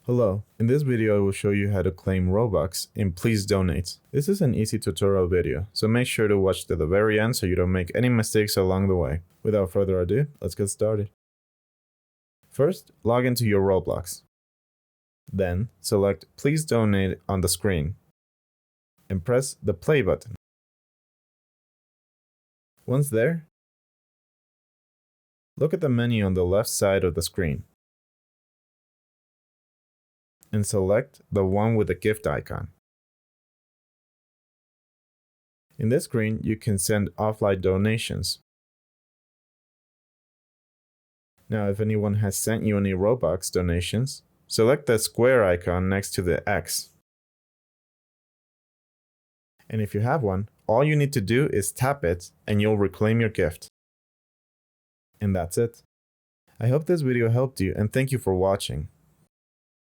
Hello, in this video I will show you how to claim Robux in Please Donate. This is an easy tutorial video, so make sure to watch to the very end so you don't make any mistakes along the way. Without further ado, let's get started. First, log into your Roblox. Then, select Please Donate on the screen and press the play button. Once there, look at the menu on the left side of the screen and select the one with the gift icon. In this screen, you can send offline donations. Now, if anyone has sent you any Robux donations, select the square icon next to the X. And if you have one, all you need to do is tap it and you'll reclaim your gift. And that's it. I hope this video helped you and thank you for watching.